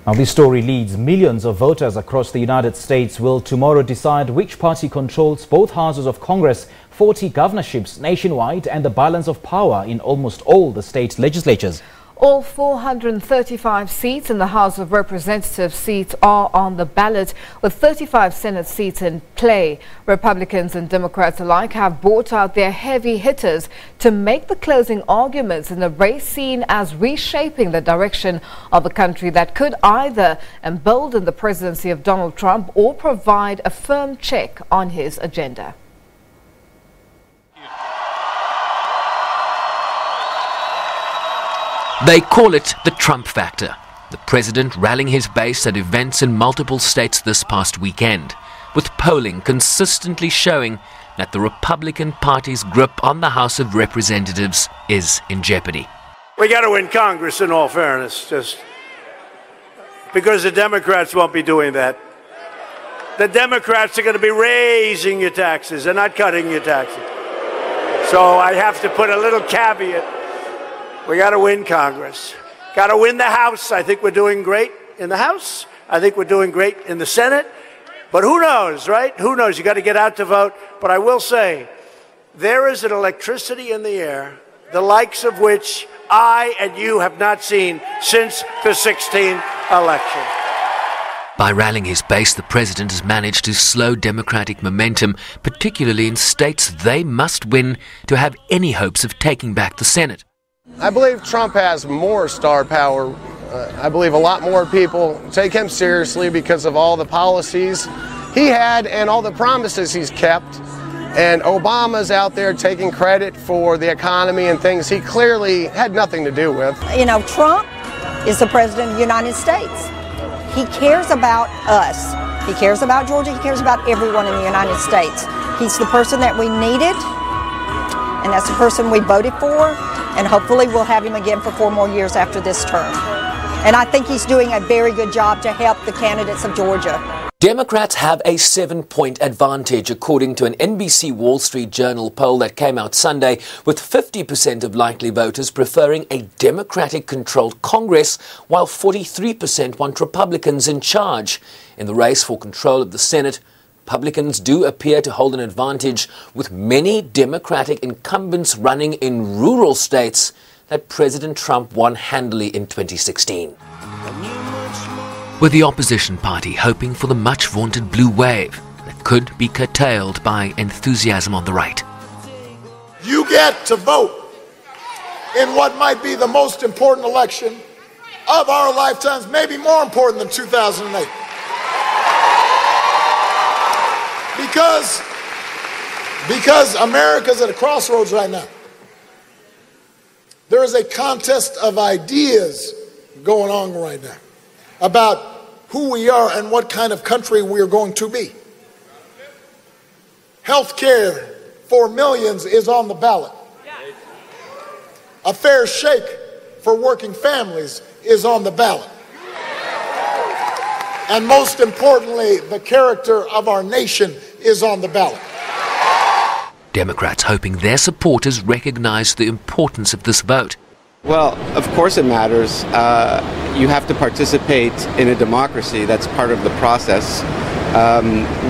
Now, this story leads millions of voters across the United States will tomorrow decide which party controls both houses of Congress, 40 governorships nationwide, and the balance of power in almost all the state legislatures. All 435 seats in the House of Representatives seats are on the ballot, with 35 Senate seats in play. Republicans and Democrats alike have brought out their heavy hitters to make the closing arguments in a race seen as reshaping the direction of a country that could either embolden the presidency of Donald Trump or provide a firm check on his agenda. They call it the Trump factor, the president rallying his base at events in multiple states this past weekend, with polling consistently showing that the Republican Party's grip on the House of Representatives is in jeopardy. We got to win Congress, in all fairness, just because the Democrats won't be doing that. The Democrats are going to be raising your taxes and not cutting your taxes. So I have to put a little caveat. We got to win Congress. Got to win the House. I think we're doing great in the House. I think we're doing great in the Senate. But who knows, right? Who knows? You got to get out to vote. But I will say, there is an electricity in the air, the likes of which I and you have not seen since the 2016 election. By rallying his base, the president has managed to slow Democratic momentum, particularly in states they must win to have any hopes of taking back the Senate. I believe Trump has more star power. I believe a lot more people take him seriously because of all the policies he had and all the promises he's kept. And Obama's out there taking credit for the economy and things he clearly had nothing to do with. You know, Trump is the president of the United States. He cares about us. He cares about Georgia. He cares about everyone in the United States. He's the person that we needed, and that's the person we voted for. And hopefully we'll have him again for 4 more years after this term. And I think he's doing a very good job to help the candidates of Georgia. Democrats have a 7-point advantage, according to an NBC Wall Street Journal poll that came out Sunday, with 50% of likely voters preferring a Democratic-controlled Congress, while 43% want Republicans in charge. In the race for control of the Senate, Republicans do appear to hold an advantage, with many Democratic incumbents running in rural states that President Trump won handily in 2016. With the opposition party hoping for the much-vaunted blue wave that could be curtailed by enthusiasm on the right. You get to vote in what might be the most important election of our lifetimes, maybe more important than 2008. Because America's at a crossroads right now. There is a contest of ideas going on right now about who we are and what kind of country we are going to be. Health care for millions is on the ballot. A fair shake for working families is on the ballot. And most importantly, the character of our nation is on the ballot. Democrats hoping their supporters recognize the importance of this vote. Well, of course it matters. You have to participate in a democracy. That's part of the process.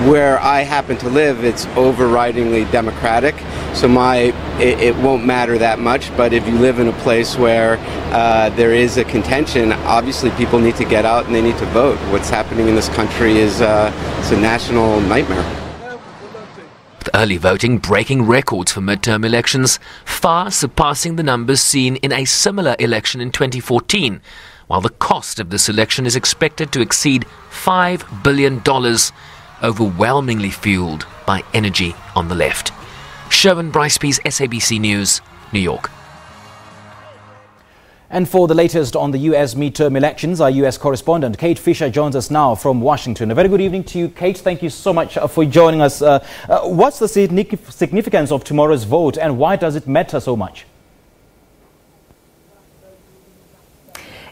Where I happen to live, it's overridingly Democratic, so it won't matter that much. But if you live in a place where there is a contention, obviously people need to get out and they need to vote. What's happening in this country is it's a national nightmare. With early voting breaking records for midterm elections, far surpassing the numbers seen in a similar election in 2014, while the cost of this election is expected to exceed $5 billion, overwhelmingly fueled by energy on the left. Sherwin Bryce-Pease, SABC News, New York. And for the latest on the US midterm elections, our US correspondent Kate Fisher joins us now from Washington. A very good evening to you, Kate. Thank you so much for joining us. What's the significance of tomorrow's vote, and why does it matter so much?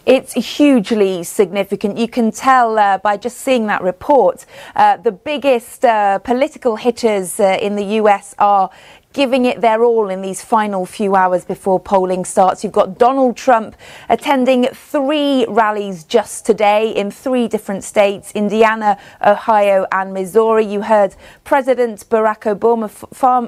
It's hugely significant. You can tell by just seeing that report. The biggest political hitters in the US are giving it their all in these final few hours before polling starts. You've got Donald Trump attending 3 rallies just today in 3 different states, Indiana, Ohio and Missouri. You heard President Barack Obama,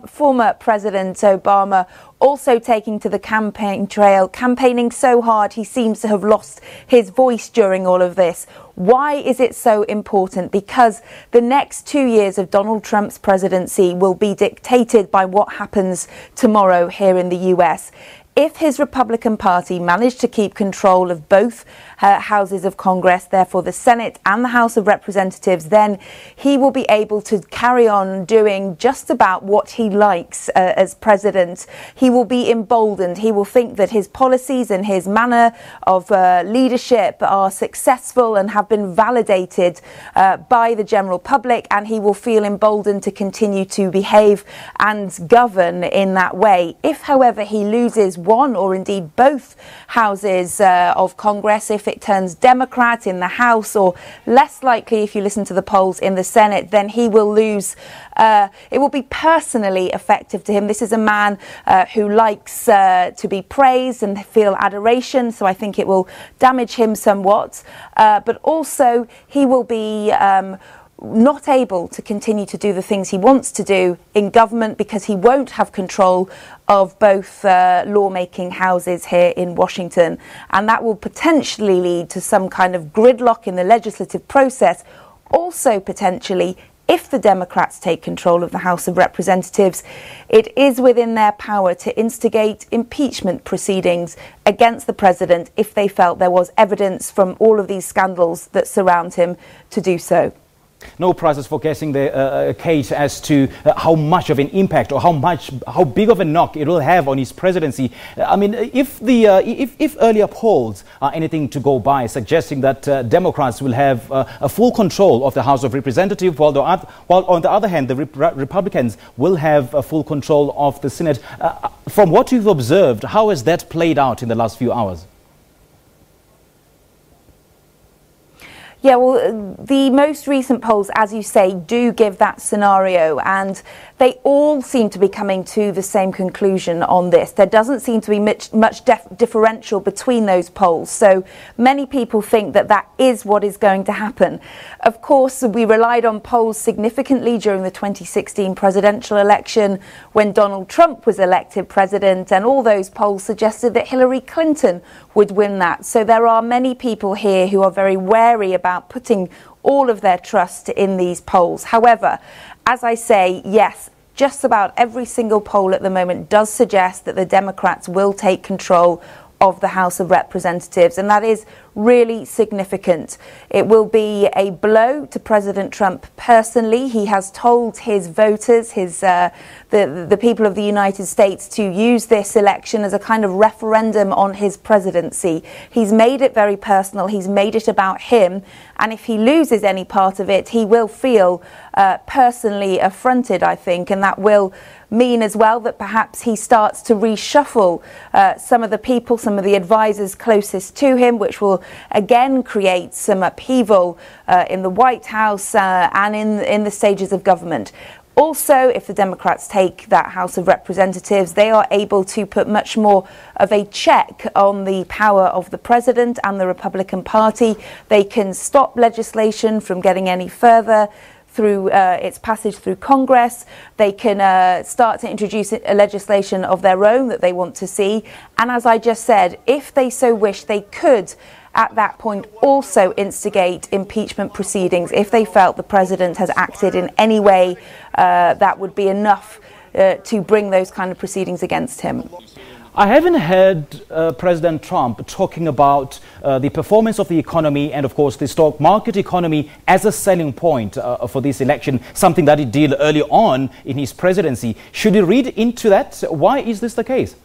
former President Obama, also taking to the campaign trail, campaigning so hard he seems to have lost his voice during all of this. Why is it so important? Because the next 2 years of Donald Trump's presidency will be dictated by what happens tomorrow here in the US. If his Republican Party managed to keep control of both houses of Congress, therefore the Senate and the House of Representatives, then he will be able to carry on doing just about what he likes as president. He will be emboldened. He will think that his policies and his manner of leadership are successful and have been validated by the general public, and he will feel emboldened to continue to behave and govern in that way. If, however, he loses one or indeed both houses of Congress, if it turns Democrat in the House, or less likely if you listen to the polls in the Senate, then he will lose. It will be personally effective to him. This is a man who likes to be praised and feel adoration, so I think it will damage him somewhat. But also he will be not able to continue to do the things he wants to do in government because he won't have control of both lawmaking houses here in Washington. And that will potentially lead to some kind of gridlock in the legislative process. Also potentially, if the Democrats take control of the House of Representatives, it is within their power to instigate impeachment proceedings against the president if they felt there was evidence from all of these scandals that surround him to do so. No prizes for guessing the Kate, as to how much of an impact or how big of a knock it will have on his presidency. I mean, if earlier polls are anything to go by, suggesting that Democrats will have a full control of the House of Representatives, while on the other hand the Republicans will have a full control of the Senate. From what you've observed, how has that played out in the last few hours? Yeah, well, the most recent polls, as you say, do give that scenario, and they all seem to be coming to the same conclusion on this. There doesn't seem to be much differential between those polls, so many people think that that is what is going to happen. Of course, we relied on polls significantly during the 2016 presidential election when Donald Trump was elected president, and all those polls suggested that Hillary Clinton would win that. So there are many people here who are very wary about putting all of their trust in these polls. However, as I say, yes, just about every single poll at the moment does suggest that the Democrats will take control of the House of Representatives, and that is really significant. It will be a blow to President Trump personally. He has told his voters, the people of the United States, to use this election as a kind of referendum on his presidency. He's made it very personal. He's made it about him, and if he loses any part of it, he will feel personally affronted, I think, and that will mean as well that perhaps he starts to reshuffle some of the people, some of the advisors closest to him, which will again create some upheaval in the White House and in the stages of government. Also, if the Democrats take that House of Representatives, they are able to put much more of a check on the power of the president and the Republican Party. They can stop legislation from getting any further through its passage through Congress. They can start to introduce a legislation of their own that they want to see. And as I just said, if they so wish, they could at that point also instigate impeachment proceedings if they felt the president has acted in any way that would be enough to bring those kind of proceedings against him. I haven't heard President Trump talking about the performance of the economy and, of course, the stock market economy as a selling point for this election, something that he did early on in his presidency. Should we read into that? Why is this the case?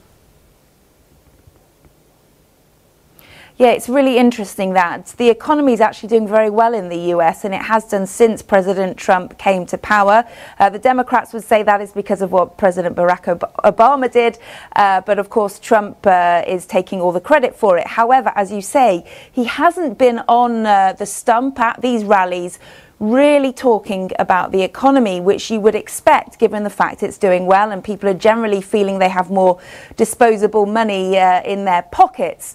Yeah, it's really interesting that the economy is actually doing very well in the US, and it has done since President Trump came to power. The Democrats would say that is because of what President Barack Obama did, but of course Trump is taking all the credit for it. However, as you say, he hasn't been on the stump at these rallies really talking about the economy, which you would expect given the fact it's doing well and people are generally feeling they have more disposable money in their pockets.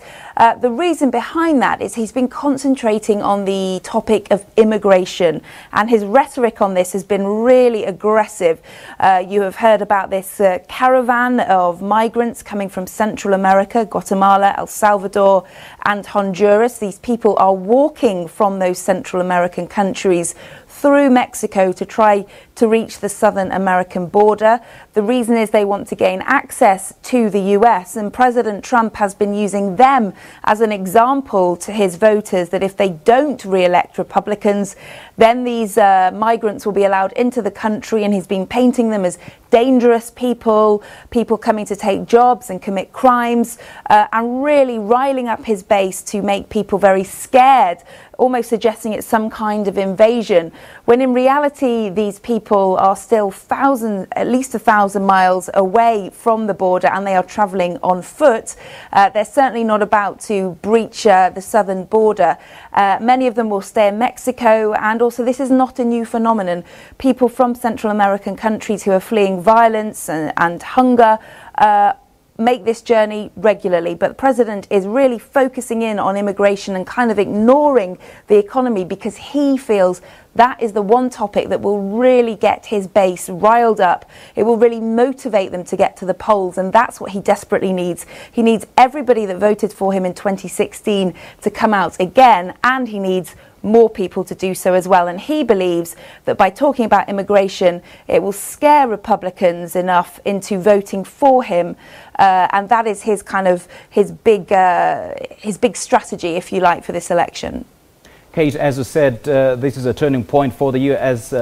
The reason behind that is he's been concentrating on the topic of immigration, and his rhetoric on this has been really aggressive. You have heard about this caravan of migrants coming from Central America, Guatemala, El Salvador and Honduras. These people are walking from those Central American countries through Mexico to try to reach the Southern American border. The reason is they want to gain access to the US, and President Trump has been using them as an example to his voters that if they don't re-elect Republicans, then these migrants will be allowed into the country, and he's been painting them as dangerous people coming to take jobs and commit crimes, and really riling up his base to make people very scared, almost suggesting it's some kind of invasion, when in reality these people are still at least 1,000 miles away from the border, and they are travelling on foot. They're certainly not about to breach the southern border. Many of them will stay in Mexico, and also this is not a new phenomenon. People from Central American countries who are fleeing violence and hunger make this journey regularly, but the president is really focusing in on immigration and kind of ignoring the economy because he feels that is the one topic that will really get his base riled up. It will really motivate them to get to the polls, and that's what he desperately needs. He needs everybody that voted for him in 2016 to come out again, and he needs more people to do so as well. And he believes that by talking about immigration, it will scare Republicans enough into voting for him, and that is his kind of his big strategy, if you like, for this election. Kate, as you said, this is a turning point for the US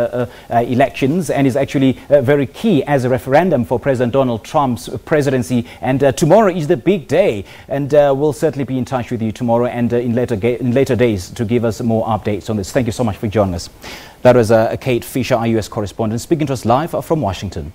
elections, and is actually very key as a referendum for President Donald Trump's presidency. And tomorrow is the big day, and we'll certainly be in touch with you tomorrow and in later days to give us more updates on this. Thank you so much for joining us. That was Kate Fisher, our US correspondent, speaking to us live from Washington.